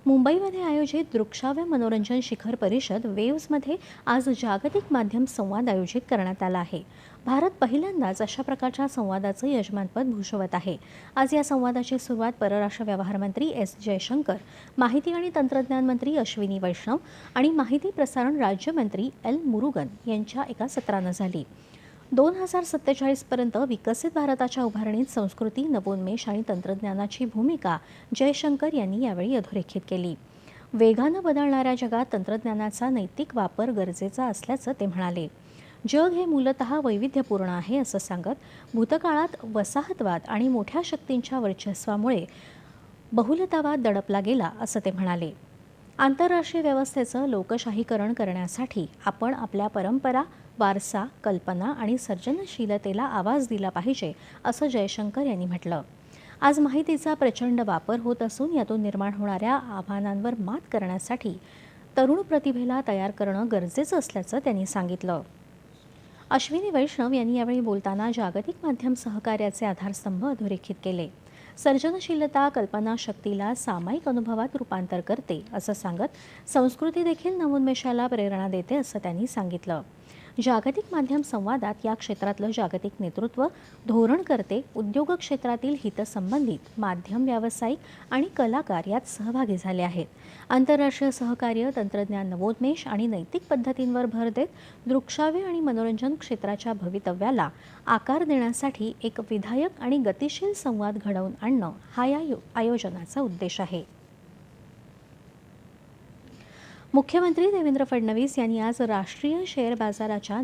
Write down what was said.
मुंबईमध्ये आयोजित दृकश्राव्य मनोरंजन शिखर परिषद वेव्समध्ये आज जागतिक माध्यम संवाद आयोजित करण्यात आला आहे. भारत पहिल्यांदाच अशा प्रकारच्या संवादाचं यजमानपद भूषवत आहे. आज या संवादाची सुरुवात परराष्ट्र व्यवहार मंत्री एस जयशंकर, माहिती आणि तंत्रज्ञान मंत्री अश्विनी वैष्णव आणि माहिती प्रसारण राज्यमंत्री एल मुरुगन यांच्या एका सत्रानं झाली. 2047 पर्यंत विकसित भारताच्या उभारणीत संस्कृती, नवोन्मेष आणि तंत्रज्ञानाची भूमिका जयशंकर यांनी यावेळी अधोरेखित केली. वेगानं बदलणाऱ्या जगात तंत्रज्ञानाचा नैतिक वापर गरजेचा असल्याचं ते म्हणाले. जग हे मूलतः वैविध्यपूर्ण आहे असं सांगत, भूतकाळात वसाहतवाद आणि मोठ्या शक्तींच्या वर्चस्वामुळे बहुलतावाद दडपला गेला असं ते म्हणाले. आंतरराष्ट्रीय व्यवस्थेचं लोकशाहीकरण करण्यासाठी आपण आपल्या परंपरा, वारसा, कल्पना आणि सर्जनशीलतेला आवाज दिला पाहिजे असं जयशंकर यांनी म्हटलं. आज माहितीचा प्रचंड वापर होत असून यातून निर्माण होणाऱ्या आव्हानांवर मात करण्यासाठी तरुण प्रतिभेला तयार करणं गरजेचं असल्याचं त्यांनी सांगितलं. अश्विनी वैष्णव यांनी यावेळी बोलताना जागतिक माध्यम सहकार्याचे आधारस्तंभ अधोरेखित केले. सर्जनशीलता कल्पनाशक्तीला सामायिक अनुभवात रूपांतर करते असं सांगत, संस्कृती देखील नवोन्मेषाला प्रेरणा देते असं त्यांनी सांगितलं. जागतिक माध्यम संवादात या क्षेत्रातलं जागतिक नेतृत्व, धोरणकर्ते, उद्योग क्षेत्रातील हितसंबंधित, माध्यम व्यावसायिक आणि कलाकार यात सहभागी झाले आहेत. आंतरराष्ट्रीय सहकार्य, तंत्रज्ञान नवोन्मेष आणि नैतिक पद्धतींवर भर देत दृकश्राव्य आणि मनोरंजन क्षेत्राच्या भवितव्याला आकार देण्यासाठी एक विधायक आणि गतिशील संवाद घडवून आणणं हा या आयोजनाचा उद्देश आहे. मुख्यमंत्री देवेंद्र फडणवीस यांनी आज राष्ट्रीय शेअर बाजाराच्या